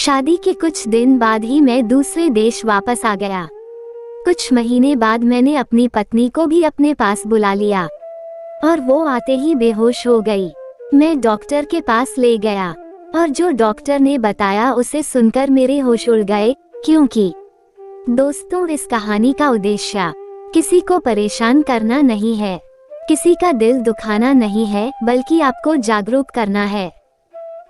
शादी के कुछ दिन बाद ही मैं दूसरे देश वापस आ गया। कुछ महीने बाद मैंने अपनी पत्नी को भी अपने पास बुला लिया और वो आते ही बेहोश हो गई। मैं डॉक्टर के पास ले गया और जो डॉक्टर ने बताया उसे सुनकर मेरे होश उड़ गए, क्योंकि दोस्तों, इस कहानी का उद्देश्य किसी को परेशान करना नहीं है, किसी का दिल दुखाना नहीं है, बल्कि आपको जागरूक करना है,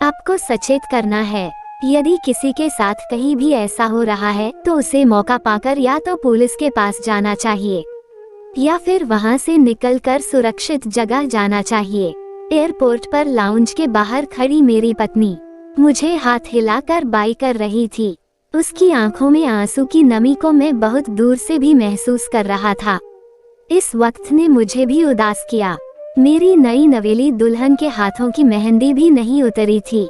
आपको सचेत करना है। यदि किसी के साथ कहीं भी ऐसा हो रहा है तो उसे मौका पाकर या तो पुलिस के पास जाना चाहिए या फिर वहां से निकलकर सुरक्षित जगह जाना चाहिए। एयरपोर्ट पर लाउंज के बाहर खड़ी मेरी पत्नी मुझे हाथ हिलाकर बाय कर रही थी। उसकी आंखों में आंसू की नमी को मैं बहुत दूर से भी महसूस कर रहा था। इस वक्त ने मुझे भी उदास किया। मेरी नई नवेली दुल्हन के हाथों की मेहंदी भी नहीं उतरी थी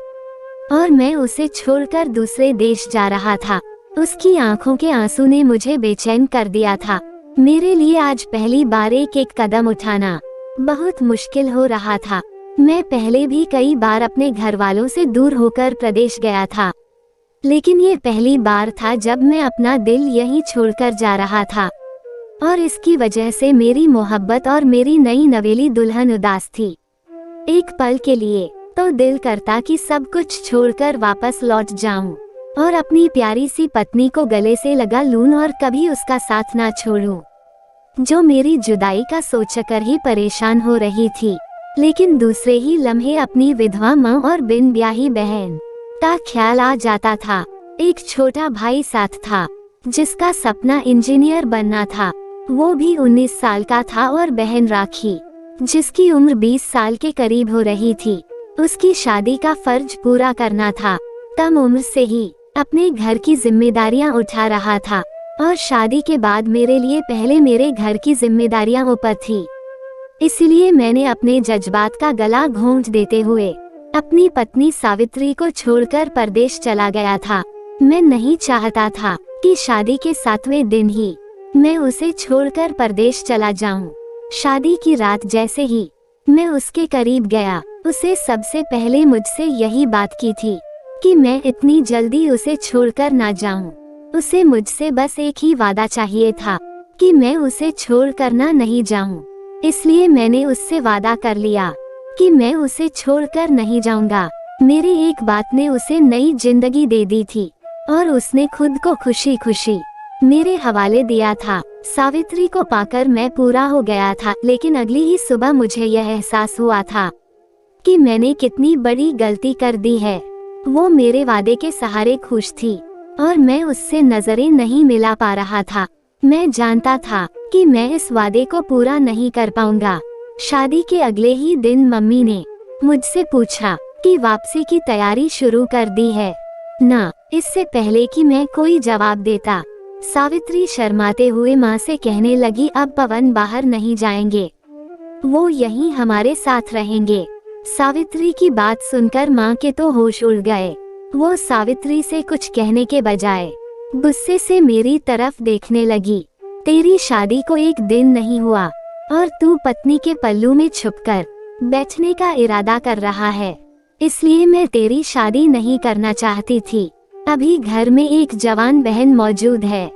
और मैं उसे छोड़कर दूसरे देश जा रहा था। उसकी आंखों के आंसू ने मुझे बेचैन कर दिया था। मेरे लिए आज पहली बार एक कदम उठाना बहुत मुश्किल हो रहा था। मैं पहले भी कई बार अपने घर वालों से दूर होकर प्रदेश गया था, लेकिन ये पहली बार था जब मैं अपना दिल यहीं छोड़कर जा रहा था और इसकी वजह से मेरी मोहब्बत और मेरी नई नवेली दुल्हन उदास थी। एक पल के लिए तो दिल करता कि सब कुछ छोड़कर वापस लौट जाऊं और अपनी प्यारी सी पत्नी को गले से लगा लूं और कभी उसका साथ ना छोड़ूं, जो मेरी जुदाई का सोचकर ही परेशान हो रही थी। लेकिन दूसरे ही लम्हे अपनी विधवा माँ और बिन ब्याही बहन का ख्याल आ जाता था। एक छोटा भाई साथ था जिसका सपना इंजीनियर बनना था। वो भी 19 साल का था और बहन राखी जिसकी उम्र 20 साल के करीब हो रही थी। उसकी शादी का फर्ज पूरा करना था। कम उम्र से ही अपने घर की जिम्मेदारियां उठा रहा था और शादी के बाद मेरे लिए पहले मेरे घर की जिम्मेदारियां ऊपर थी। इसलिए मैंने अपने जज्बात का गला घोंट देते हुए अपनी पत्नी सावित्री को छोड़कर परदेश चला गया था। मैं नहीं चाहता था कि शादी के 7वें दिन ही मैं उसे छोड़कर परदेश चला जाऊं। शादी की रात जैसे ही मैं उसके करीब गया, उसे सबसे पहले मुझसे यही बात की थी कि मैं इतनी जल्दी उसे छोड़कर ना जाऊं। उसे मुझसे बस एक ही वादा चाहिए था कि मैं उसे छोड़कर ना नहीं जाऊं। इसलिए मैंने उससे वादा कर लिया कि मैं उसे छोड़कर नहीं जाऊंगा। मेरी एक बात ने उसे नई जिंदगी दे दी थी और उसने खुद को खुशी खुशी मेरे हवाले दिया था। सावित्री को पाकर मैं पूरा हो गया था, लेकिन अगली ही सुबह मुझे यह एहसास हुआ था कि मैंने कितनी बड़ी गलती कर दी है। वो मेरे वादे के सहारे खुश थी और मैं उससे नजरें नहीं मिला पा रहा था। मैं जानता था कि मैं इस वादे को पूरा नहीं कर पाऊंगा। शादी के अगले ही दिन मम्मी ने मुझसे पूछा कि वापसी की तैयारी शुरू कर दी है ना। इससे पहले कि मैं कोई जवाब देता, सावित्री शर्माते हुए माँ से कहने लगी, अब पवन बाहर नहीं जाएंगे, वो यहीं हमारे साथ रहेंगे। सावित्री की बात सुनकर माँ के तो होश उड़ गए। वो सावित्री से कुछ कहने के बजाय गुस्से से मेरी तरफ देखने लगी। तेरी शादी को एक दिन नहीं हुआ और तू पत्नी के पल्लू में छुपकर बैठने का इरादा कर रहा है, इसलिए मैं तेरी शादी नहीं करना चाहती थी। अभी घर में एक जवान बहन मौजूद है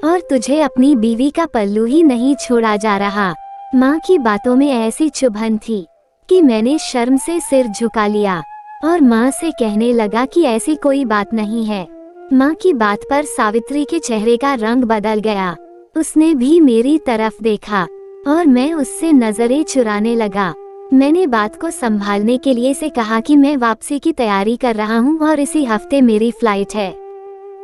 और तुझे अपनी बीवी का पल्लू ही नहीं छोड़ा जा रहा। माँ की बातों में ऐसी चुभन थी कि मैंने शर्म से सिर झुका लिया और माँ से कहने लगा कि ऐसी कोई बात नहीं है। माँ की बात पर सावित्री के चेहरे का रंग बदल गया। उसने भी मेरी तरफ देखा और मैं उससे नजरें चुराने लगा। मैंने बात को संभालने के लिए से कहा कि मैं वापसी की तैयारी कर रहा हूँ और इसी हफ्ते मेरी फ्लाइट है।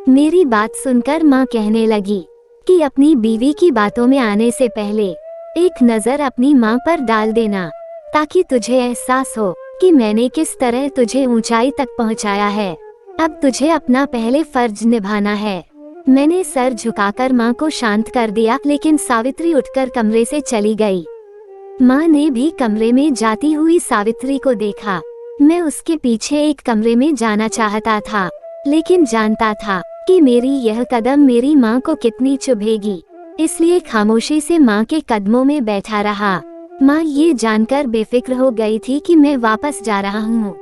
मेरी बात सुनकर माँ कहने लगी कि अपनी बीवी की बातों में आने से पहले एक नजर अपनी माँ पर डाल देना, ताकि तुझे एहसास हो कि मैंने किस तरह तुझे ऊंचाई तक पहुँचाया है। अब तुझे अपना पहले फर्ज निभाना है। मैंने सर झुकाकर माँ को शांत कर दिया, लेकिन सावित्री उठकर कमरे से चली गई। माँ ने भी कमरे में जाती हुई सावित्री को देखा। मैं उसके पीछे एक कमरे में जाना चाहता था, लेकिन जानता था कि मेरी यह कदम मेरी माँ को कितनी चुभेगी, इसलिए खामोशी से माँ के कदमों में बैठा रहा। माँ ये जानकर बेफिक्र हो गई थी कि मैं वापस जा रहा हूँ।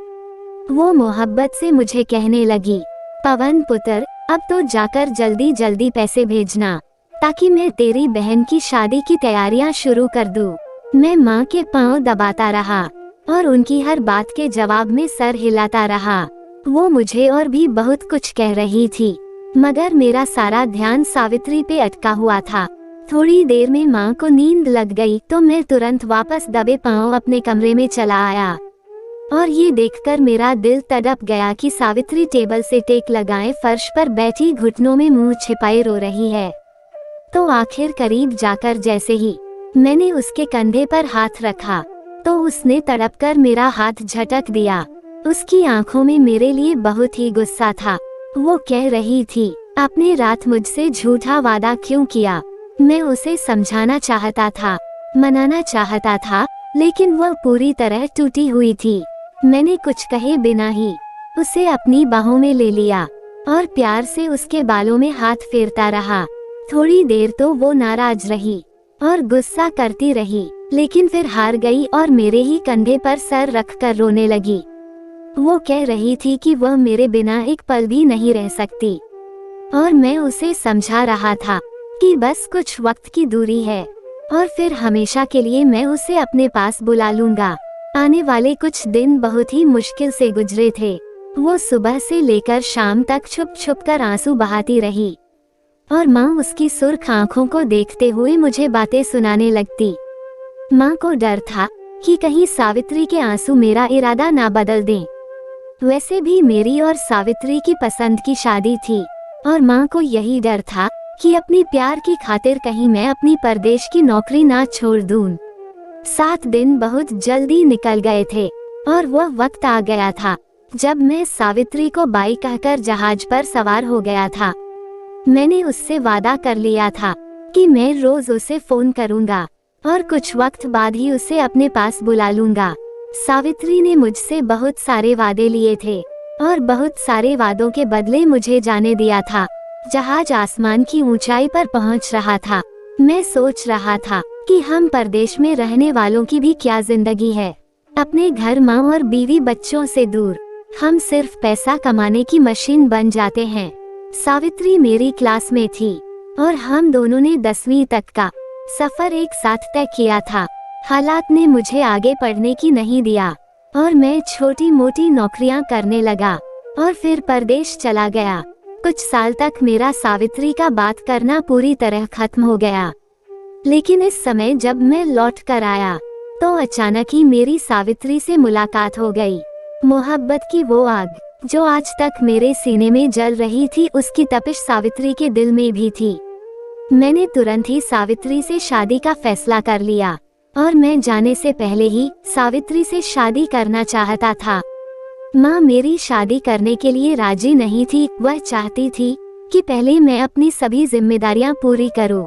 वो मोहब्बत से मुझे कहने लगी पवन पुत्र, अब तो जाकर जल्दी जल्दी पैसे भेजना, ताकि मैं तेरी बहन की शादी की तैयारियां शुरू कर दूं। मैं माँ के पांव दबाता रहा और उनकी हर बात के जवाब में सर हिलाता रहा। वो मुझे और भी बहुत कुछ कह रही थी, मगर मेरा सारा ध्यान सावित्री पे अटका हुआ था। थोड़ी देर में माँ को नींद लग गई तो मैं तुरंत वापस दबे पांव अपने कमरे में चला आया और ये देखकर मेरा दिल तड़प गया कि सावित्री टेबल से टेक लगाए फर्श पर बैठी घुटनों में मुंह छिपाए रो रही है। तो आखिर करीब जाकर जैसे ही मैंने उसके कंधे पर हाथ रखा तो उसने तड़पकर मेरा हाथ झटक दिया। उसकी आंखों में मेरे लिए बहुत ही गुस्सा था। वो कह रही थी, आपने रात मुझसे झूठा वादा क्यों किया? मैं उसे समझाना चाहता था, मनाना चाहता था, लेकिन वह पूरी तरह टूटी हुई थी। मैंने कुछ कहे बिना ही उसे अपनी बाहों में ले लिया और प्यार से उसके बालों में हाथ फेरता रहा। थोड़ी देर तो वो नाराज रही और गुस्सा करती रही, लेकिन फिर हार गई और मेरे ही कंधे पर सर रखकर रोने लगी। वो कह रही थी कि वह मेरे बिना एक पल भी नहीं रह सकती और मैं उसे समझा रहा था कि बस कुछ वक्त की दूरी है और फिर हमेशा के लिए मैं उसे अपने पास बुला लूंगा। आने वाले कुछ दिन बहुत ही मुश्किल से गुजरे थे। वो सुबह से लेकर शाम तक छुप छुप कर आंसू बहाती रही और माँ उसकी सुर्ख आंखों को देखते हुए मुझे बातें सुनाने लगती। माँ को डर था कि कहीं सावित्री के आंसू मेरा इरादा ना बदल दें। वैसे भी मेरी और सावित्री की पसंद की शादी थी और माँ को यही डर था कि अपनी प्यार की खातिर कहीं मैं अपनी परदेश की नौकरी ना छोड़ दूं। 7 दिन बहुत जल्दी निकल गए थे और वह वक्त आ गया था जब मैं सावित्री को बाई कहकर जहाज पर सवार हो गया था। मैंने उससे वादा कर लिया था कि मैं रोज उसे फोन करूंगा और कुछ वक्त बाद ही उसे अपने पास बुला लूंगा। सावित्री ने मुझसे बहुत सारे वादे लिए थे और बहुत सारे वादों के बदले मुझे जाने दिया था। जहाज आसमान की ऊंचाई पर पहुंच रहा था। मैं सोच रहा था कि हम परदेश में रहने वालों की भी क्या जिंदगी है, अपने घर, माँ और बीवी बच्चों से दूर। हम सिर्फ पैसा कमाने की मशीन बन जाते हैं। सावित्री मेरी क्लास में थी और हम दोनों ने 10वीं तक का सफर एक साथ तय किया था। हालात ने मुझे आगे पढ़ने की नहीं दिया और मैं छोटी मोटी नौकरियां करने लगा और फिर परदेश चला गया। कुछ साल तक मेरा सावित्री का बात करना पूरी तरह खत्म हो गया, लेकिन इस समय जब मैं लौट कर आया तो अचानक ही मेरी सावित्री से मुलाकात हो गई। मोहब्बत की वो आग जो आज तक मेरे सीने में जल रही थी, उसकी तपिश सावित्री के दिल में भी थी। मैंने तुरंत ही सावित्री से शादी का फैसला कर लिया और मैं जाने से पहले ही सावित्री से शादी करना चाहता था। माँ मेरी शादी करने के लिए राजी नहीं थी। वह चाहती थी कि पहले मैं अपनी सभी जिम्मेदारियां पूरी करूं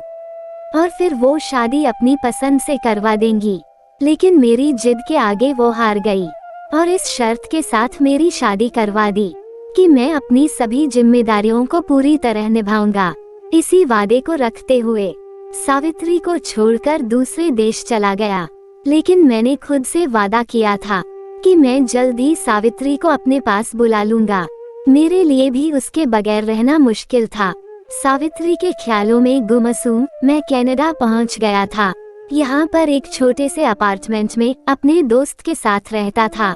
और फिर वो शादी अपनी पसंद से करवा देंगी, लेकिन मेरी जिद के आगे वो हार गई और इस शर्त के साथ मेरी शादी करवा दी कि मैं अपनी सभी जिम्मेदारियों को पूरी तरह निभाऊंगा। इसी वादे को रखते हुए सावित्री को छोड़कर दूसरे देश चला गया, लेकिन मैंने खुद से वादा किया था कि मैं जल्द ही सावित्री को अपने पास बुला लूंगा। मेरे लिए भी उसके बगैर रहना मुश्किल था। सावित्री के ख्यालों में गुमसुम मैं कनाडा पहुंच गया था। यहाँ पर एक छोटे से अपार्टमेंट में अपने दोस्त के साथ रहता था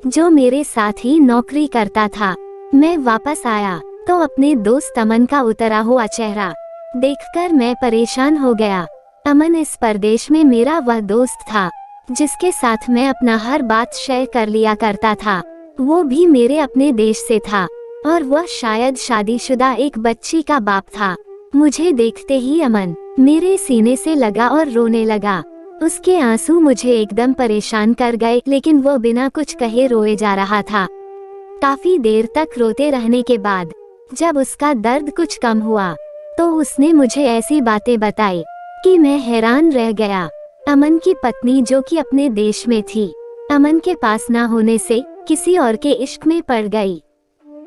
जो मेरे साथ ही नौकरी करता था। मैं वापस आया तो अपने दोस्त अमन का उतरा हुआ चेहरा देखकर मैं परेशान हो गया। अमन इस परदेश में मेरा वह दोस्त था जिसके साथ मैं अपना हर बात शेयर कर लिया करता था। वो भी मेरे अपने देश से था और वह शायद शादीशुदा एक बच्ची का बाप था। मुझे देखते ही अमन मेरे सीने से लगा और रोने लगा। उसके आंसू मुझे एकदम परेशान कर गए, लेकिन वो बिना कुछ कहे रोए जा रहा था। काफी देर तक रोते रहने के बाद जब उसका दर्द कुछ कम हुआ तो उसने मुझे ऐसी बातें बताई कि मैं हैरान रह गया। अमन की पत्नी जो कि अपने देश में थी, अमन के पास ना होने से किसी और के इश्क में पड़ गई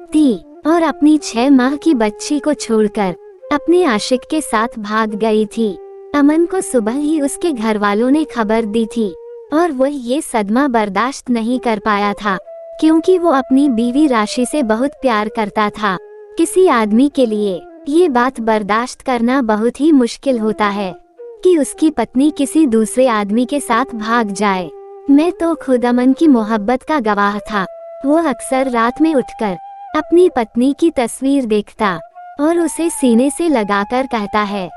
थी और अपनी 6 माह की बच्ची को छोड़कर अपने आशिक के साथ भाग गई थी। अमन को सुबह ही उसके घर वालों ने खबर दी थी और वह ये सदमा बर्दाश्त नहीं कर पाया था क्योंकि वो अपनी बीवी राशि से बहुत प्यार करता था। किसी आदमी के लिए ये बात बर्दाश्त करना बहुत ही मुश्किल होता है कि उसकी पत्नी किसी दूसरे आदमी के साथ भाग जाए। मैं तो खुद अमन की मोहब्बत का गवाह था। वो अक्सर रात में उठकर अपनी पत्नी की तस्वीर देखता और उसे सीने से लगाकर कहता है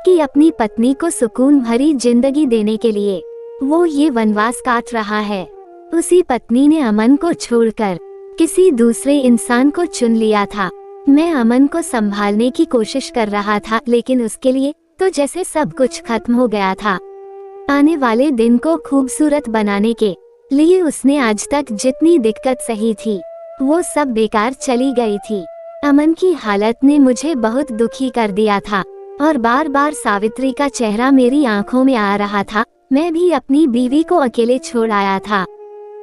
कि अपनी पत्नी को सुकून भरी जिंदगी देने के लिए वो ये वनवास काट रहा है। उसी पत्नी ने अमन को छोड़कर किसी दूसरे इंसान को चुन लिया था। मैं अमन को संभालने की कोशिश कर रहा था, लेकिन उसके लिए तो जैसे सब कुछ खत्म हो गया था। आने वाले दिन को खूबसूरत बनाने के लिए उसने आज तक जितनी दिक्कत सही थी वो सब बेकार चली गई थी। अमन की हालत ने मुझे बहुत दुखी कर दिया था और बार बार सावित्री का चेहरा मेरी आंखों में आ रहा था। मैं भी अपनी बीवी को अकेले छोड़ आया था।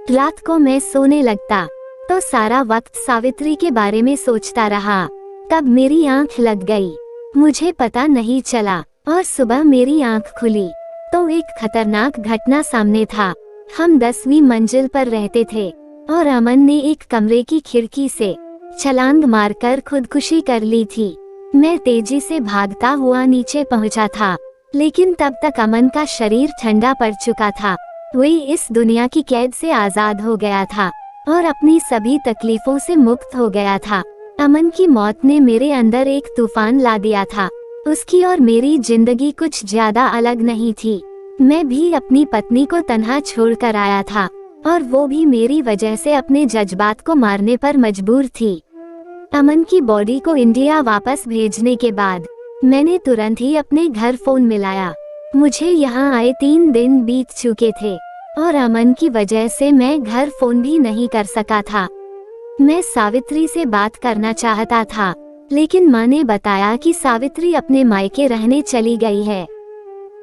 रात को मैं सोने लगता तो सारा वक्त सावित्री के बारे में सोचता रहा। तब मेरी आंख लग गई, मुझे पता नहीं चला, और सुबह मेरी आंख खुली तो एक खतरनाक घटना सामने था। हम 10वीं मंजिल पर रहते थे और अमन ने एक कमरे की खिड़की से छलांग मारकर खुदकुशी कर ली थी। मैं तेजी से भागता हुआ नीचे पहुंचा था, लेकिन तब तक अमन का शरीर ठंडा पड़ चुका था। वही इस दुनिया की कैद से आजाद हो गया था और अपनी सभी तकलीफों से मुक्त हो गया था। अमन की मौत ने मेरे अंदर एक तूफान ला दिया था। उसकी और मेरी जिंदगी कुछ ज्यादा अलग नहीं थी। मैं भी अपनी पत्नी को तन्हा छोड़कर आया था और वो भी मेरी वजह से अपने जज्बात को मारने पर मजबूर थी। अमन की बॉडी को इंडिया वापस भेजने के बाद मैंने तुरंत ही अपने घर फोन मिलाया। मुझे यहाँ आए 3 दिन बीत चुके थे और अमन की वजह से मैं घर फोन भी नहीं कर सका था। मैं सावित्री से बात करना चाहता था, लेकिन माँ ने बताया कि सावित्री अपने मायके रहने चली गई है।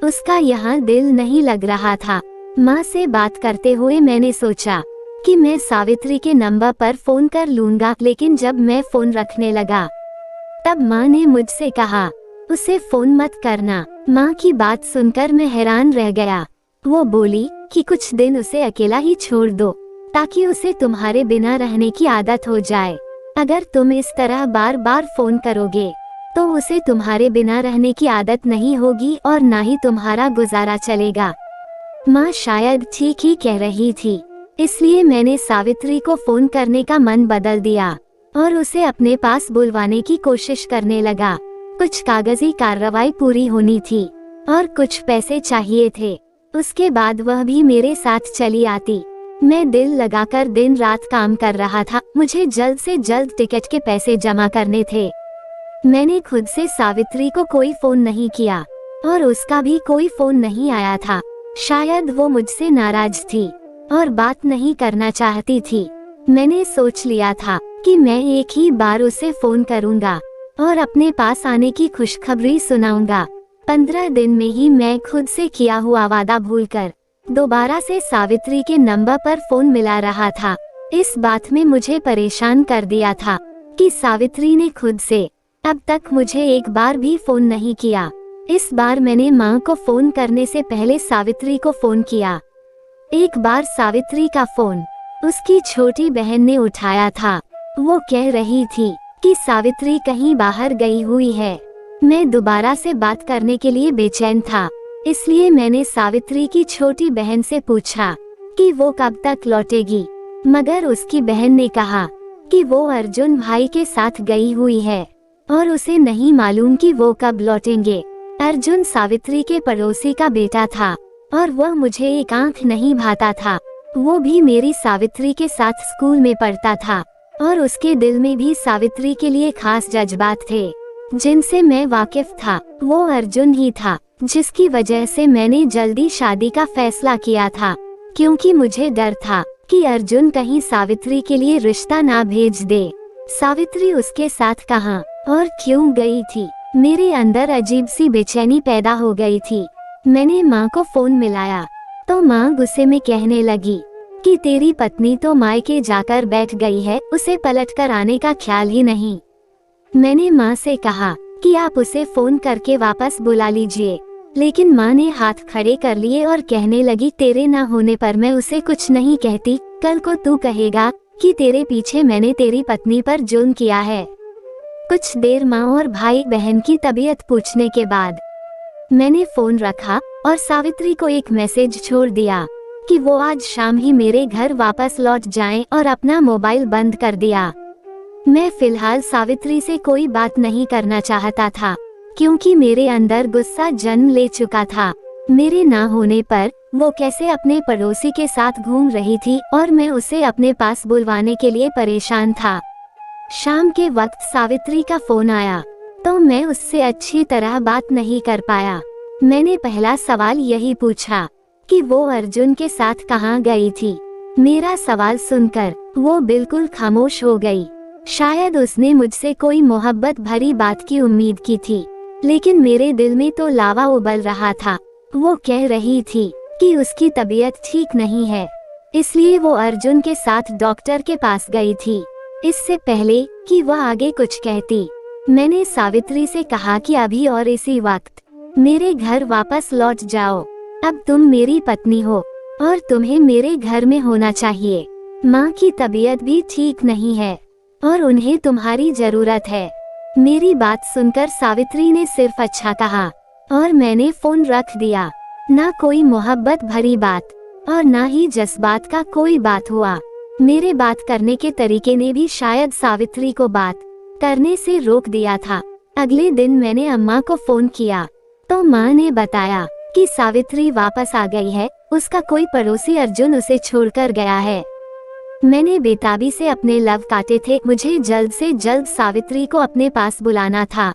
उसका यहाँ दिल नहीं लग रहा था। माँ से बात करते हुए मैंने सोचा कि मैं सावित्री के नंबर पर फोन कर लूंगा, लेकिन जब मैं फोन रखने लगा तब माँ ने मुझसे कहा, उसे फोन मत करना। माँ की बात सुनकर मैं हैरान रह गया। वो बोली कि कुछ दिन उसे अकेला ही छोड़ दो ताकि उसे तुम्हारे बिना रहने की आदत हो जाए। अगर तुम इस तरह बार बार फोन करोगे तो उसे तुम्हारे बिना रहने की आदत नहीं होगी और ना ही तुम्हारा गुजारा चलेगा। माँ शायद ठीक ही कह रही थी, इसलिए मैंने सावित्री को फोन करने का मन बदल दिया और उसे अपने पास बुलवाने की कोशिश करने लगा। कुछ कागजी कार्रवाई पूरी होनी थी और कुछ पैसे चाहिए थे। उसके बाद वह भी मेरे साथ चली आती। मैं दिल लगाकर दिन रात काम कर रहा था। मुझे जल्द से जल्द टिकट के पैसे जमा करने थे। मैंने खुद से सावित्री को कोई फोन नहीं किया और उसका भी कोई फोन नहीं आया था। शायद वो मुझसे नाराज थी और बात नहीं करना चाहती थी। मैंने सोच लिया था कि मैं एक ही बार उसे फोन करूंगा और अपने पास आने की खुशखबरी सुनाऊंगा। 15 दिन में ही मैं खुद से किया हुआ वादा भूलकर दोबारा से सावित्री के नंबर पर फोन मिला रहा था। इस बात में मुझे परेशान कर दिया था कि सावित्री ने खुद से अब तक मुझे एक बार भी फोन नहीं किया। इस बार मैंने माँ को फोन करने से पहले सावित्री को फोन किया। एक बार सावित्री का फोन उसकी छोटी बहन ने उठाया था। वो कह रही थी कि सावित्री कहीं बाहर गई हुई है। मैं दोबारा से बात करने के लिए बेचैन था, इसलिए मैंने सावित्री की छोटी बहन से पूछा कि वो कब तक लौटेगी, मगर उसकी बहन ने कहा कि वो अर्जुन भाई के साथ गई हुई है और उसे नहीं मालूम कि वो कब लौटेंगे। अर्जुन सावित्री के पड़ोसी का बेटा था और वह मुझे एक आंख नहीं भाता था। वो भी मेरी सावित्री के साथ स्कूल में पढ़ता था और उसके दिल में भी सावित्री के लिए खास जज्बात थे जिनसे मैं वाकिफ था। वो अर्जुन ही था जिसकी वजह से मैंने जल्दी शादी का फैसला किया था, क्योंकि मुझे डर था कि अर्जुन कहीं सावित्री के लिए रिश्ता ना भेज दे। सावित्री उसके साथ कहाँ और क्यों गई थी, मेरे अंदर अजीब सी बेचैनी पैदा हो गई थी। मैंने माँ को फोन मिलाया तो माँ गुस्से में कहने लगी कि तेरी पत्नी तो मायके जाकर बैठ गई है, उसे पलट कर आने का ख्याल ही नहीं। मैंने माँ से कहा कि आप उसे फोन करके वापस बुला लीजिए, लेकिन माँ ने हाथ खड़े कर लिए और कहने लगी, तेरे ना होने पर मैं उसे कुछ नहीं कहती। कल को तू कहेगा कि तेरे पीछे मैंने तेरी पत्नी पर जुल्म किया है। कुछ देर माँ और भाई बहन की तबीयत पूछने के बाद मैंने फोन रखा और सावित्री को एक मैसेज छोड़ दिया कि वो आज शाम ही मेरे घर वापस लौट जाएं और अपना मोबाइल बंद कर दिया। मैं फिलहाल सावित्री से कोई बात नहीं करना चाहता था, क्योंकि मेरे अंदर गुस्सा जन्म ले चुका था। मेरे ना होने पर वो कैसे अपने पड़ोसी के साथ घूम रही थी और मैं उसे अपने पास बुलवाने के लिए परेशान था। शाम के वक्त सावित्री का फोन आया तो मैं उससे अच्छी तरह बात नहीं कर पाया। मैंने पहला सवाल यही पूछा कि वो अर्जुन के साथ कहाँ गई थी। मेरा सवाल सुनकर वो बिल्कुल खामोश हो गई। शायद उसने मुझसे कोई मोहब्बत भरी बात की उम्मीद की थी, लेकिन मेरे दिल में तो लावा उबल रहा था। वो कह रही थी कि उसकी तबीयत ठीक नहीं है, इसलिए वो अर्जुन के साथ डॉक्टर के पास गई थी। इससे पहले कि वह आगे कुछ कहती, मैंने सावित्री से कहा कि अभी और इसी वक्त मेरे घर वापस लौट जाओ। अब तुम मेरी पत्नी हो और तुम्हें मेरे घर में होना चाहिए। माँ की तबीयत भी ठीक नहीं है और उन्हें तुम्हारी जरूरत है। मेरी बात सुनकर सावित्री ने सिर्फ अच्छा कहा और मैंने फोन रख दिया। ना कोई मोहब्बत भरी बात और ना ही जज्बात का कोई बात हुआ। मेरे बात करने के तरीके ने भी शायद सावित्री को बात करने से रोक दिया था। अगले दिन मैंने अम्मा को फोन किया तो माँ ने बताया कि सावित्री वापस आ गई है। उसका कोई पड़ोसी अर्जुन उसे छोड़कर गया है। मैंने बेताबी से अपने लव काटे थे। मुझे जल्द से जल्द सावित्री को अपने पास बुलाना था।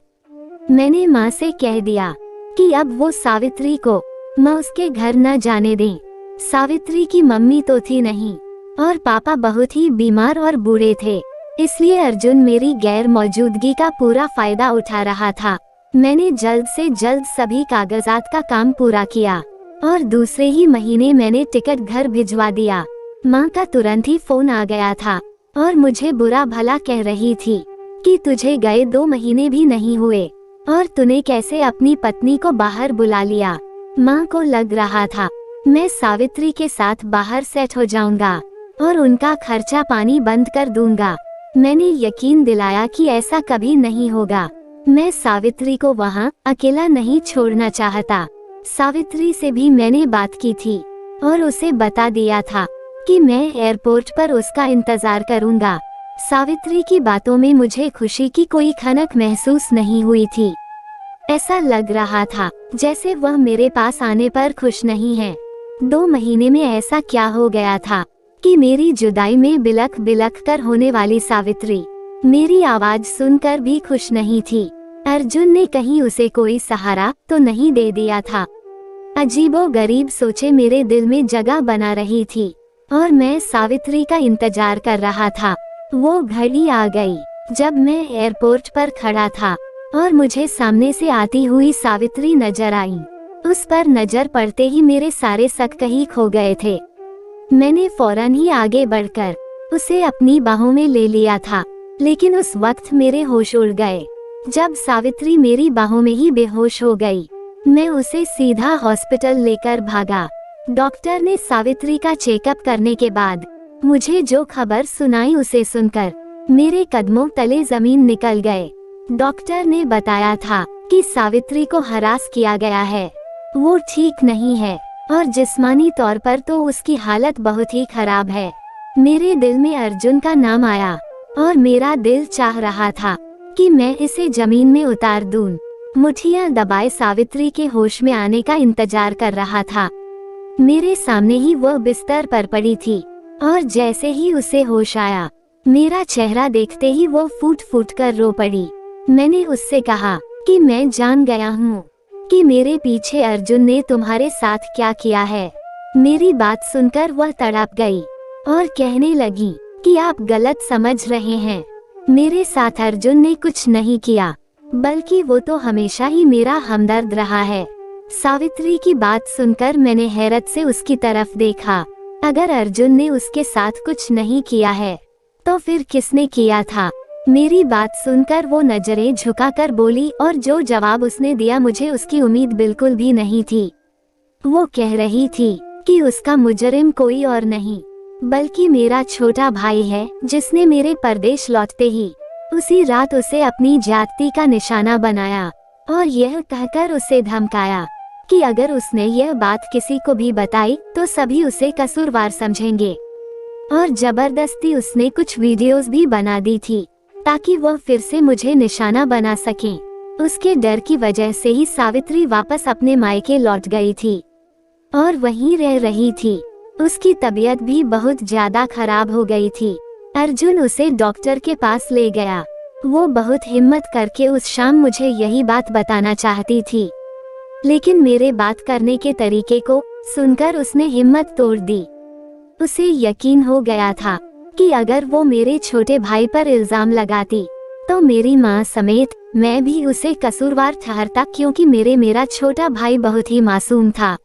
मैंने माँ से कह दिया कि अब वो सावित्री को माँ उसके घर न जाने दें। सावित्री की मम्मी तो थी नहीं और पापा बहुत ही बीमार और बूढ़े थे, इसलिए अर्जुन मेरी गैर मौजूदगी का पूरा फायदा उठा रहा था। मैंने जल्द से जल्द सभी कागजात का काम पूरा किया और दूसरे ही महीने मैंने टिकट घर भिजवा दिया। माँ का तुरंत ही फोन आ गया था और मुझे बुरा भला कह रही थी कि तुझे गए 2 महीने भी नहीं हुए और तूने कैसे अपनी पत्नी को बाहर बुला लिया। माँ को लग रहा था मैं सावित्री के साथ बाहर सेट हो जाऊंगा और उनका खर्चा पानी बंद कर दूंगा। मैंने यकीन दिलाया कि ऐसा कभी नहीं होगा। मैं सावित्री को वहाँ अकेला नहीं छोड़ना चाहता। सावित्री से भी मैंने बात की थी और उसे बता दिया था कि मैं एयरपोर्ट पर उसका इंतजार करूंगा। सावित्री की बातों में मुझे खुशी की कोई खनक महसूस नहीं हुई थी। ऐसा लग रहा था जैसे वह मेरे पास आने पर खुश नहीं है। 2 महीने में ऐसा क्या हो गया था कि मेरी जुदाई में बिलख बिलख कर होने वाली सावित्री मेरी आवाज सुनकर भी खुश नहीं थी। अर्जुन ने कहीं उसे कोई सहारा तो नहीं दे दिया था। अजीबोगरीब सोचे मेरे दिल में जगह बना रही थी और मैं सावित्री का इंतजार कर रहा था। वो घड़ी आ गई जब मैं एयरपोर्ट पर खड़ा था और मुझे सामने से आती हुई सावित्री नजर आई। उस पर नजर पड़ते ही मेरे सारे शक कहीं खो गए थे। मैंने फौरन ही आगे बढ़कर उसे अपनी बाहों में ले लिया था, लेकिन उस वक्त मेरे होश उड़ गए जब सावित्री मेरी बाहों में ही बेहोश हो गई। मैं उसे सीधा हॉस्पिटल लेकर भागा। डॉक्टर ने सावित्री का चेकअप करने के बाद मुझे जो खबर सुनाई उसे सुनकर मेरे कदमों तले जमीन निकल गए। डॉक्टर ने बताया था कि सावित्री को हरास किया गया है, वो ठीक नहीं है और जिस्मानी तौर पर तो उसकी हालत बहुत ही खराब है। मेरे दिल में अर्जुन का नाम आया और मेरा दिल चाह रहा था कि मैं इसे जमीन में उतार दूं। मुठियां दबाए सावित्री के होश में आने का इंतजार कर रहा था। मेरे सामने ही वह बिस्तर पर पड़ी थी और जैसे ही उसे होश आया, मेरा चेहरा देखते ही वो फूट फूट कर रो पड़ी। मैंने उससे कहा कि मैं जान गया हूँ कि मेरे पीछे अर्जुन ने तुम्हारे साथ क्या किया है। मेरी बात सुनकर वह तड़प गई और कहने लगी कि आप गलत समझ रहे हैं। मेरे साथ अर्जुन ने कुछ नहीं किया, बल्कि वो तो हमेशा ही मेरा हमदर्द रहा है। सावित्री की बात सुनकर मैंने हैरत से उसकी तरफ देखा। अगर अर्जुन ने उसके साथ कुछ नहीं किया है तो फिर किसने किया था? मेरी बात सुनकर वो नजरें झुकाकर बोली और जो जवाब उसने दिया मुझे उसकी उम्मीद बिल्कुल भी नहीं थी। वो कह रही थी कि उसका मुजरिम कोई और नहीं बल्कि मेरा छोटा भाई है जिसने मेरे परदेश लौटते ही उसी रात उसे अपनी जाति का निशाना बनाया और यह कहकर उसे धमकाया कि अगर उसने यह बात किसी को भी बताई तो सभी उसे कसूरवार समझेंगे। और जबरदस्ती उसने कुछ वीडियोस भी बना दी थी ताकि वह फिर से मुझे निशाना बना सके। उसके डर की वजह से ही सावित्री वापस अपने मायके लौट गई थी और वहीं रह रही थी। उसकी तबीयत भी बहुत ज्यादा खराब हो गई थी। अर्जुन उसे डॉक्टर के पास ले गया। वो बहुत हिम्मत करके उस शाम मुझे यही बात बताना चाहती थी, लेकिन मेरे बात करने के तरीके को सुनकर उसने हिम्मत तोड़ दी। उसे यकीन हो गया था कि अगर वो मेरे छोटे भाई पर इल्जाम लगाती तो मेरी माँ समेत मैं भी उसे कसूरवार ठहरता, क्योंकि मेरा छोटा भाई बहुत ही मासूम था।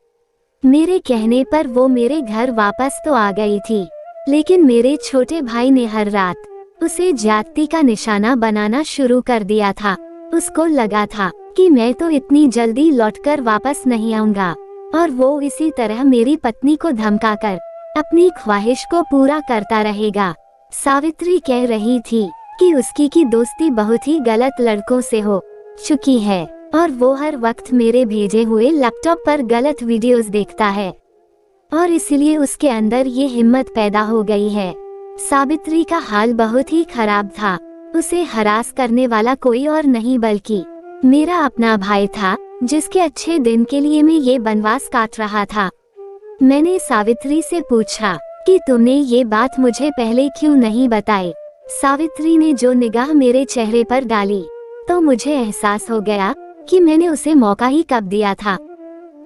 मेरे कहने पर वो मेरे घर वापस तो आ गई थी, लेकिन मेरे छोटे भाई ने हर रात उसे जाति का निशाना बनाना शुरू कर दिया था। उसको लगा था कि मैं तो इतनी जल्दी लौटकर वापस नहीं आऊंगा और वो इसी तरह मेरी पत्नी को धमकाकर अपनी ख्वाहिश को पूरा करता रहेगा। सावित्री कह रही थी कि उसकी की दोस्ती बहुत ही गलत लड़कों से हो चुकी है और वो हर वक्त मेरे भेजे हुए लैपटॉप पर गलत वीडियोस देखता है और इसलिए उसके अंदर ये हिम्मत पैदा हो गई है। सावित्री का हाल बहुत ही खराब था। उसे हरास करने वाला कोई और नहीं बल्कि मेरा अपना भाई था, जिसके अच्छे दिन के लिए मैं ये बनवास काट रहा था। मैंने सावित्री से पूछा कि तुमने ये बात मुझे पहले क्यों नहीं बताई। सावित्री ने जो निगाह मेरे चेहरे पर डाली तो मुझे एहसास हो गया कि मैंने उसे मौका ही कब दिया था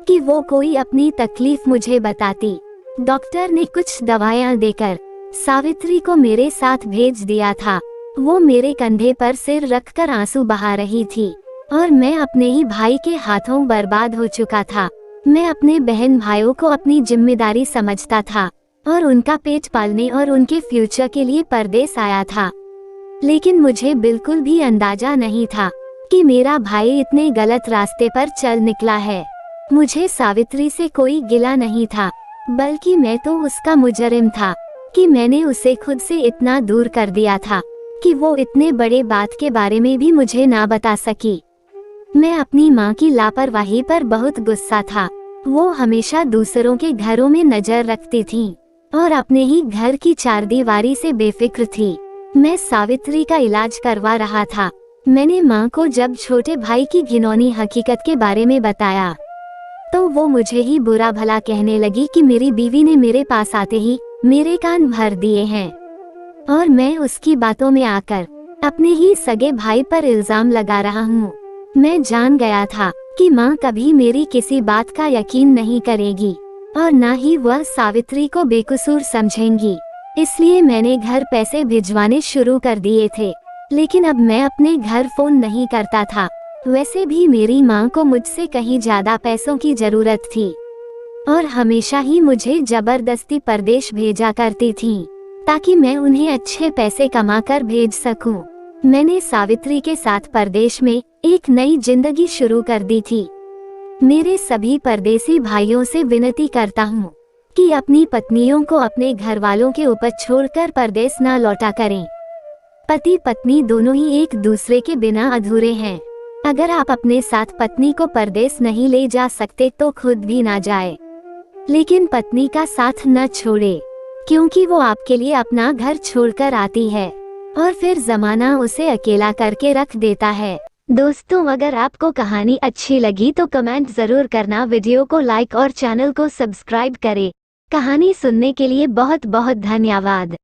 कि वो कोई अपनी तकलीफ मुझे बताती। डॉक्टर ने कुछ दवाइयाँ देकर सावित्री को मेरे साथ भेज दिया था। वो मेरे कंधे पर सिर रखकर आंसू बहा रही थी और मैं अपने ही भाई के हाथों बर्बाद हो चुका था। मैं अपने बहन भाइयों को अपनी जिम्मेदारी समझता था और उनका पेट पालने और उनके फ्यूचर के लिए परदेश आया था, लेकिन मुझे बिल्कुल भी अंदाजा नहीं था कि मेरा भाई इतने गलत रास्ते पर चल निकला है। मुझे सावित्री से कोई गिला नहीं था, बल्कि मैं तो उसका मुजरिम था कि मैंने उसे खुद से इतना दूर कर दिया था कि वो इतने बड़े बात के बारे में भी मुझे ना बता सकी। मैं अपनी माँ की लापरवाही पर बहुत गुस्सा था। वो हमेशा दूसरों के घरों में नजर रखती थी और अपने ही घर की चारदीवारी से बेफिक्र थी। मैं सावित्री का इलाज करवा रहा था। मैंने माँ को जब छोटे भाई की घिनौनी हकीकत के बारे में बताया तो वो मुझे ही बुरा भला कहने लगी कि मेरी बीवी ने मेरे पास आते ही मेरे कान भर दिए हैं और मैं उसकी बातों में आकर अपने ही सगे भाई पर इल्जाम लगा रहा हूँ। मैं जान गया था कि माँ कभी मेरी किसी बात का यकीन नहीं करेगी और न ही वह सावित्री को बेकसूर समझेंगी। इसलिए मैंने घर पैसे भिजवाने शुरू कर दिए थे, लेकिन अब मैं अपने घर फोन नहीं करता था। वैसे भी मेरी माँ को मुझसे कहीं ज्यादा पैसों की जरूरत थी और हमेशा ही मुझे जबरदस्ती परदेश भेजा करती थी ताकि मैं उन्हें अच्छे पैसे कमाकर भेज सकूं। मैंने सावित्री के साथ परदेश में एक नई जिंदगी शुरू कर दी थी। मेरे सभी परदेसी भाइयों से विनती करता हूँ कि अपनी पत्नियों को अपने घर वालों के ऊपर छोड़कर परदेश न लौटा करें। पति पत्नी दोनों ही एक दूसरे के बिना अधूरे हैं। अगर आप अपने साथ पत्नी को परदेश नहीं ले जा सकते तो खुद भी ना जाए, लेकिन पत्नी का साथ न छोड़े, क्योंकि वो आपके लिए अपना घर छोड़कर आती है और फिर जमाना उसे अकेला करके रख देता है। दोस्तों, अगर आपको कहानी अच्छी लगी तो कमेंट जरूर करना, वीडियो को लाइक और चैनल को सब्सक्राइब करें। कहानी सुनने के लिए बहुत बहुत धन्यवाद।